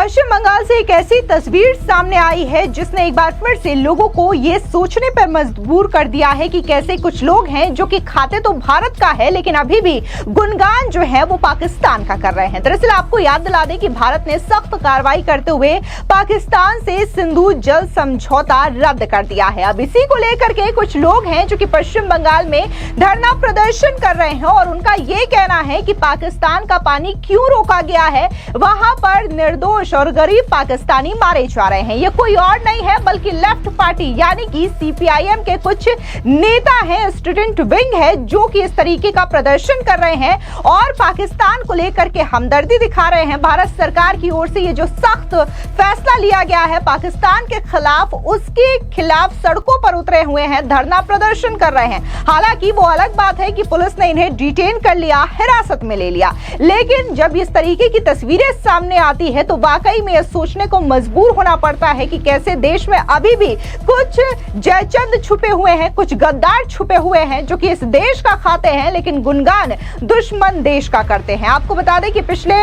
पश्चिम बंगाल से एक ऐसी तस्वीर सामने आई है जिसने एक बार फिर से लोगों को ये सोचने पर मजबूर कर दिया है कि कैसे कुछ लोग हैं जो कि खाते तो भारत का है लेकिन अभी भी गुणगान जो है वो पाकिस्तान का कर रहे हैं। दरअसल आपको याद दिला दें कि भारत ने सख्त कार्रवाई करते हुए पाकिस्तान से सिंधु जल समझौता रद्द कर दिया है। अब इसी को लेकर के कुछ लोग हैं जो कि पश्चिम बंगाल में धरना प्रदर्शन कर रहे हैं और उनका ये कहना है कि पाकिस्तान का पानी क्यों रोका गया है, वहां पर निर्दोष और गरीब पाकिस्तानी मारे जा रहे हैं। ये कोई और नहीं है बल्कि लेफ्ट पार्टी यानी कि सीपीआईएम के कुछ नेता हैं, स्टूडेंट विंग है, जो कि इस तरीके का प्रदर्शन कर रहे हैं और पाकिस्तान को लेकर के हमदर्दी दिखा रहे हैं। भारत सरकार की ओर से ये जो सख्त फैसला लिया गया है पाकिस्तान के खिलाफ, उसके खिलाफ सड़कों पर उतरे हुए हैं, धरना प्रदर्शन कर रहे हैं। हालांकि वो अलग बात है कि पुलिस ने इन्हें डिटेन कर लिया, हिरासत में ले लिया, लेकिन जब इस तरीके की तस्वीरें सामने आती है तो वाकई में यह सोचने को मजबूर होना पड़ता है कि कैसे देश में अभी भी कुछ जयचंद छुपे हुए हैं, कुछ गद्दार छुपे हुए हैं जो कि इस देश का खाते हैं लेकिन गुणगान दुश्मन देश का करते हैं। आपको बता दें कि पिछले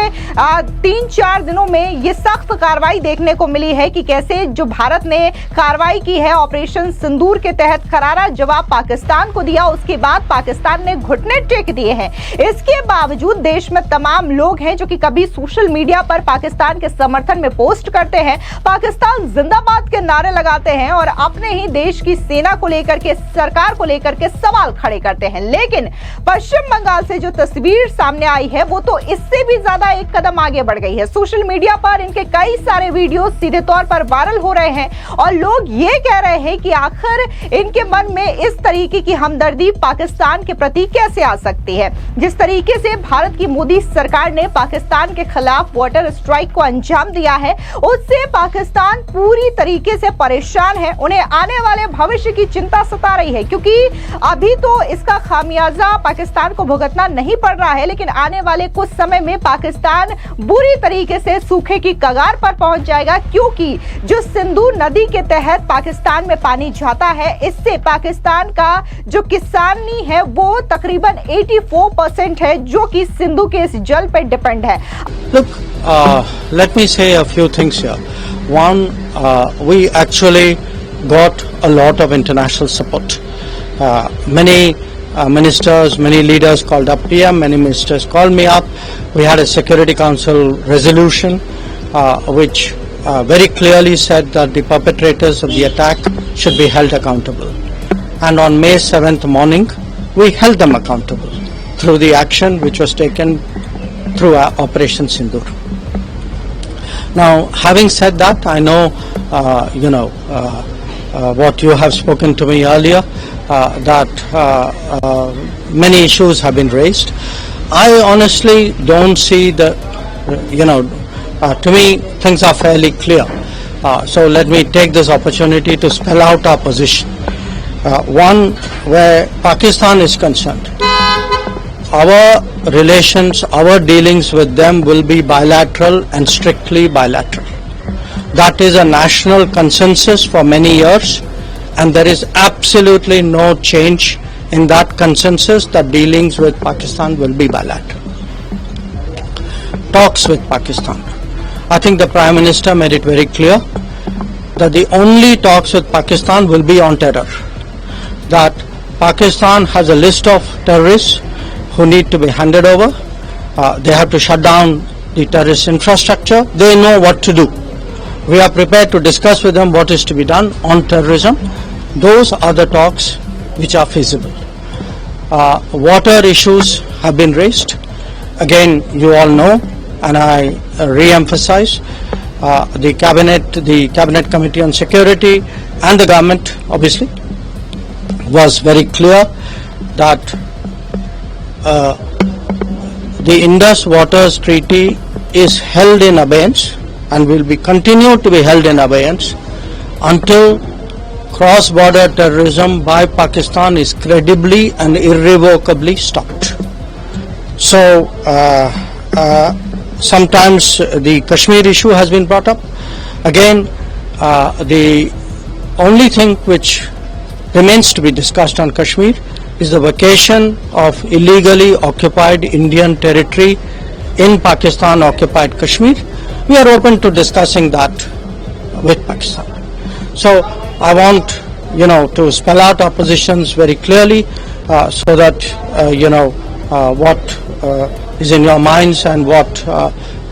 3-4 दिनों में ये सख्त कार्रवाई देखने को मिली है कि कैसे जो भारत ने कार्रवाई की है ऑपरेशन सिंदूर के तहत करारा जवाब पाकिस्तान को दिया, उसके बाद पाकिस्तान ने घुटने टेक दिए हैं। इसके बावजूद देश में तमाम लोग हैं जो कि कभी सोशल मीडिया पर पाकिस्तान के समर्थन में पोस्ट करते हैं, पाकिस्तान जिंदाबाद के नारे लगाते हैं और अपने ही देश की सेना को लेकर के, सरकार को लेकर के सवाल खड़े करते हैं। लेकिन पश्चिम बंगाल से जो तस्वीर सामने आई है वो तो इससे भी ज्यादा एक कदम आगे बढ़ गई है। सोशल मीडिया पर इनके कई सारे वीडियो सीधे तौर पर वायरल हो रहे हैं और लोग ये कह रहे हैं कि आखिर इनके मन में इस तरीके की हमदर्दी पाकिस्तान के प्रति कैसे आ सकती है। जिस तरीके से भारत की मोदी सरकार ने पाकिस्तान के खिलाफ वाटर स्ट्राइक को अंजाम दिया है, उससे पाकिस्तान पूरी तरीके से परेशान है। उन्हें आने वाले भविष्य की चिंता सता रही है क्योंकि अभी तो इसका खामियाजा पाकिस्तान को भुगतना नहीं पड़ रहा है, लेकिन आने वाले कुछ समय में पाकिस्तान बुरी तरीके से सूखे की कगार पर पहुंच जाएगा क्योंकि जो सिंधु नदी के तहत पाकिस्तान में पानी जाता है, इससे पाकिस्तान का जो किसानी है वो तकरीबन 84% है जो कि सिंधु के इस जल पर डिपेंड है। Look, let me say a few things here. One, we actually got a lot of international support. Many ministers, many leaders called up PM, many ministers called me up. We had a Security Council resolution which very clearly said that the perpetrators of the attack should be held accountable. And on May 7th morning, we held them accountable through the action which was taken through Operation Sindoor. Now, having said that, I know, what you have spoken to me earlier, that many issues have been raised. I honestly don't see the, to me, things are fairly clear. So let me take this opportunity to spell out our position. One, where Pakistan is concerned, our relations, our dealings with them will be bilateral and strictly bilateral. That is a national consensus for many years, and there is absolutely no change in that consensus that dealings with Pakistan will be bilateral. Talks with Pakistan. I think the Prime Minister made it very clear that the only talks with Pakistan will be on terror. That Pakistan has a list of terrorists who need to be handed over. They have to shut down the terrorist infrastructure. They know what to do. We are prepared to discuss with them what is to be done on terrorism. Those are the talks which are feasible. Water issues have been raised. Again, you all know, and I re-emphasize, the Cabinet Committee on Security and the government obviously was very clear that the Indus Waters Treaty is held in abeyance and will be continued to be held in abeyance until cross-border terrorism by Pakistan is credibly and irrevocably stopped. So sometimes the Kashmir issue has been brought up. Again, the only thing which remains to be discussed on Kashmir is the vacation of illegally occupied Indian territory in Pakistan occupied Kashmir, we are open to discussing that with Pakistan. So I want, to spell out our positions very clearly, so that, what is in your minds and what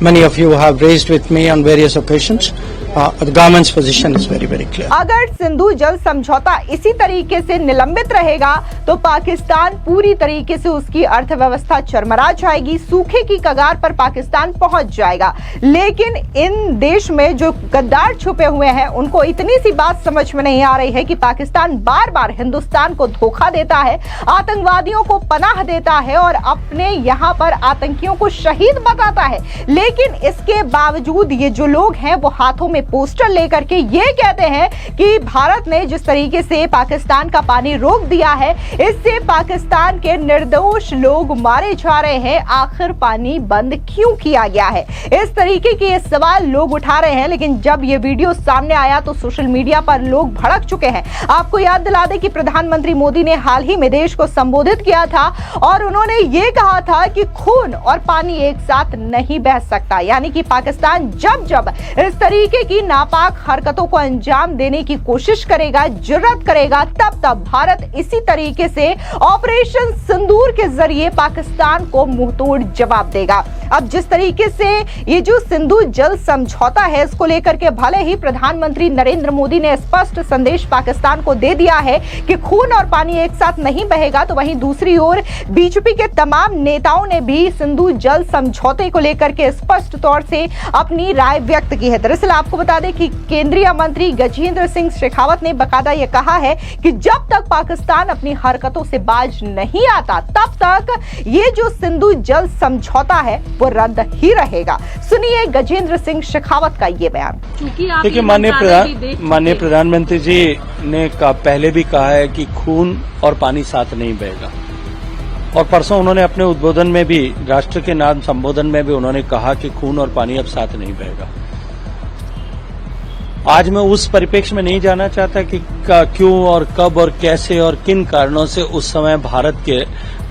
many of you have raised with me on various occasions. The government's position is very, very clear. अगर सिंधु जल समझौता इसी तरीके से निलंबित रहेगा तो पाकिस्तान पूरी तरीके से उसकी अर्थव्यवस्था चरमरा जाएगी, सूखे की कगार पर पाकिस्तान पहुंच जाएगा। लेकिन इन देश में जो गद्दार छुपे हुए हैं उनको इतनी सी बात समझ में नहीं आ रही है कि पाकिस्तान बार बार हिंदुस्तान को धोखा देता है, आतंकवादियों को पनाह देता है और अपने यहाँ पर आतंकियों को शहीद बताता है। लेकिन इसके बावजूद ये जो लोग हैं वो हाथों में पोस्टर लेकर के ये कहते हैं कि भारत ने जिस तरीके से पाकिस्तान का पानी रोक दिया है, इससे पाकिस्तान के निर्दोष लोग मारे जा रहे हैं, आखिर पानी बंद क्यों किया गया है? इस तरीके के ये सवाल लोग उठा रहे हैं। लेकिन जब ये वीडियो सामने आया तो सोशल मीडिया पर लोग भड़क चुके हैं। आपको याद दिला दें कि प्रधानमंत्री मोदी ने हाल ही में देश को संबोधित किया था और उन्होंने ये कहा था कि खून और पानी एक साथ नहीं बह सकता, यानी कि पाकिस्तान जब जब इस तरीके की नापाक हरकतों को अंजाम देने की कोशिश करेगा, जुर्रत करेगा, तब तब भारत इसी तरीके से ऑपरेशन सिंदूर के जरिए पाकिस्तान को मुंहतोड़ जवाब देगा। अब जिस तरीके से ये जो सिंधु जल समझौता है इसको लेकर के भले ही प्रधानमंत्री नरेंद्र मोदी ने स्पष्ट संदेश पाकिस्तान को दे दिया है कि खून और पानी एक साथ नहीं बहेगा, तो वहीं दूसरी ओर बीजेपी के तमाम नेताओं ने भी सिंधु जल समझौते को लेकर के स्पष्ट तौर से अपनी राय व्यक्त की है। दरअसल आपको बता दें कि केंद्रीय मंत्री गजेंद्र सिंह शेखावत ने बकायदा यह कहा है कि जब तक पाकिस्तान अपनी हरकतों से बाज नहीं आता तब तक ये जो सिंधु जल समझौता है वो रद्द ही रहेगा। सुनिए गजेंद्र सिंह शेखावत का ये बयान। देखिए, माननीय प्रधानमंत्री जी ने पहले भी कहा है कि खून और पानी साथ नहीं बहेगा, और परसों उन्होंने अपने उद्बोधन में भी, राष्ट्र के नाम संबोधन में भी उन्होंने कहा कि खून और पानी अब साथ नहीं बहेगा। आज मैं उस परिप्रेक्ष्य में नहीं जाना चाहता कि क्यों और कब और कैसे और किन कारणों से उस समय भारत के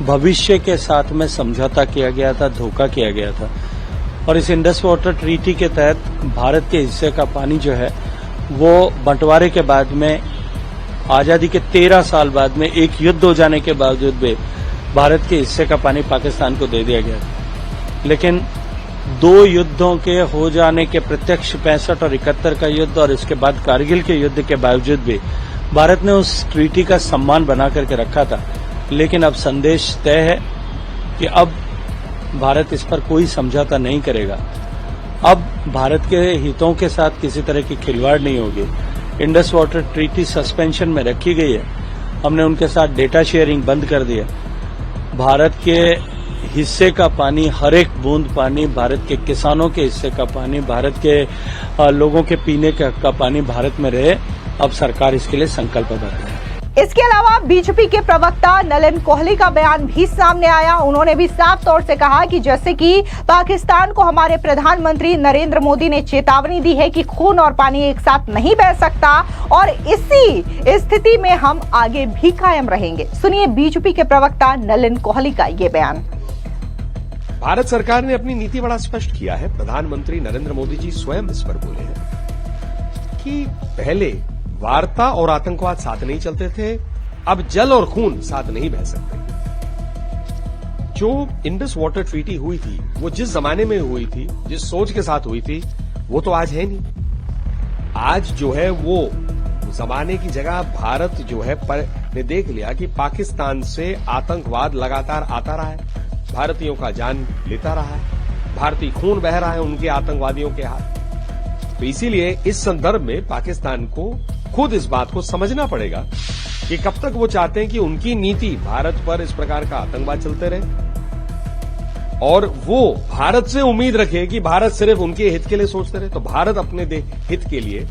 भविष्य के साथ में समझौता किया गया था, धोखा किया गया था। और इस इंडस वाटर ट्रीटी के तहत भारत के हिस्से का पानी जो है वो बंटवारे के बाद में, आजादी के 13 साल बाद में, एक युद्ध हो जाने के बावजूद भी भारत के हिस्से का पानी पाकिस्तान को दे दिया गया था। लेकिन 2 युद्धों के हो जाने के प्रत्यक्ष 65 और 71 का युद्ध और इसके बाद कारगिल के युद्ध के बावजूद भी भारत ने उस ट्रीटी का सम्मान बना करके रखा था। लेकिन अब संदेश तय है कि अब भारत इस पर कोई समझौता नहीं करेगा। अब भारत के हितों के साथ किसी तरह की खिलवाड़ नहीं होगी। इंडस वाटर ट्रीटी सस्पेंशन में रखी गई है। हमने उनके साथ डेटा शेयरिंग बंद कर दिया। भारत के हिस्से का पानी, हर एक बूंद पानी, भारत के किसानों के हिस्से का पानी, भारत के लोगों के पीने का पानी भारत में रहे। अब सरकार इसके लिए संकल्पबद्ध है। इसके अलावा बीजेपी के प्रवक्ता नलिन कोहली का बयान भी सामने आया। उन्होंने भी साफ तौर से कहा कि जैसे कि पाकिस्तान को हमारे प्रधानमंत्री नरेंद्र मोदी ने चेतावनी दी है कि खून और पानी एक साथ नहीं बह सकता, और इसी स्थिति में हम आगे भी कायम रहेंगे। सुनिए बीजेपी के प्रवक्ता नलिन कोहली का ये बयान। भारत सरकार ने अपनी नीति बड़ा स्पष्ट किया है। प्रधानमंत्री नरेंद्र मोदी जी स्वयं इस पर बोले हैं कि पहले वार्ता और आतंकवाद साथ नहीं चलते थे, अब जल और खून साथ नहीं बह सकते। जो इंडस वाटर ट्रीटी हुई थी वो जिस जमाने में हुई थी, जिस सोच के साथ हुई थी, वो तो आज है नहीं। आज जो है वो जमाने की जगह भारत जो है ने देख लिया कि पाकिस्तान से आतंकवाद लगातार आता रहा है, भारतीयों का जान लेता रहा है, भारतीय खून बह रहा है उनके आतंकवादियों के हाथ। तो इसीलिए इस संदर्भ में पाकिस्तान को खुद इस बात को समझना पड़ेगा कि कब तक वो चाहते हैं कि उनकी नीति भारत पर इस प्रकार का आतंकवाद चलते रहे, और वो भारत से उम्मीद रखे कि भारत सिर्फ उनके हित के लिए सोचते रहे। तो भारत अपने हित के लिए,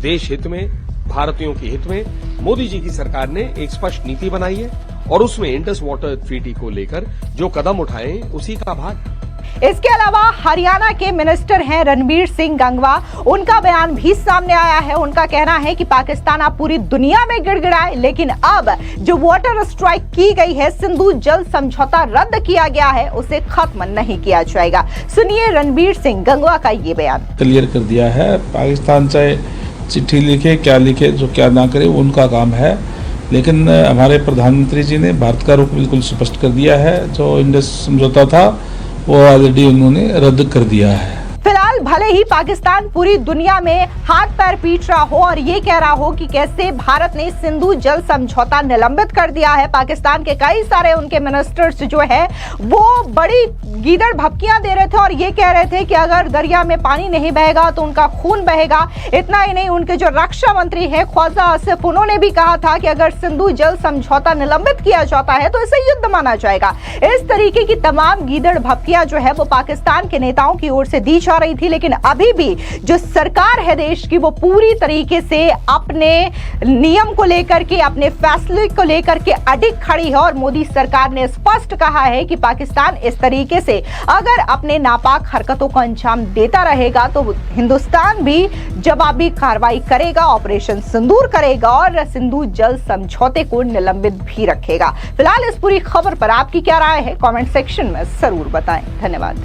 देश हित में, भारतीयों के हित में मोदी जी की सरकार ने एक स्पष्ट नीति बनाई है, और उसमें इंडस वाटर ट्रीटी को लेकर जो कदम उठाए उसी का भाग। इसके अलावा हरियाणा के मिनिस्टर हैं रणबीर सिंह गंगवा, उनका बयान भी सामने आया है। उनका कहना है कि पाकिस्तान आप पूरी दुनिया में गिड़गिड़ाए, लेकिन अब जो वाटर स्ट्राइक की गई है, सिंधु जल समझौता रद्द किया गया है, उसे खत्म नहीं किया जाएगा। सुनिए रणबीर सिंह गंगवा का ये बयान। क्लियर कर दिया है, पाकिस्तान चाहे चिट्ठी लिखे क्या लिखे, जो क्या ना करे वो उनका काम है, लेकिन हमारे प्रधानमंत्री जी ने भारत का रुख बिल्कुल स्पष्ट कर दिया है। जो इंडस समझौता था वो ऑलरेडी उन्होंने रद्द कर दिया है। फिलहाल भले ही पाकिस्तान पूरी दुनिया में हाथ पैर पीट रहा हो और ये कह रहा हो कि कैसे भारत ने सिंधु जल समझौता निलंबित कर दिया है, पाकिस्तान के कई सारे उनके मिनिस्टर्स जो है वो बड़ी गीदड़ भपकियां दे रहे थे और ये कह रहे थे कि अगर दरिया में पानी नहीं बहेगा तो उनका खून बहेगा। इतना ही नहीं, उनके जो रक्षा मंत्री है ख्वाजा आसिफ, उन्होंने भी कहा था कि अगर सिंधु जल समझौता निलंबित किया जाता है तो इसे युद्ध माना जाएगा। इस तरीके की तमाम गीदड़ भपकियां जो है वो पाकिस्तान के नेताओं की ओर से दी जा रही थी, लेकिन अभी भी जो सरकार है देश की वो पूरी तरीके से अपने नियम को लेकर के, अपने फैसले को लेकर के अडिग खड़ी है और मोदी सरकार ने स्पष्ट कहा है कि पाकिस्तान इस तरीके से अगर अपने नापाक हरकतों को अंजाम देता रहेगा तो हिंदुस्तान भी जवाबी कार्रवाई करेगा, ऑपरेशन सिंदूर करेगा और सिंधु जल समझौते को निलंबित भी रखेगा। फिलहाल इस पूरी खबर पर आपकी क्या राय है, कमेंट सेक्शन में जरूर बताएं। धन्यवाद।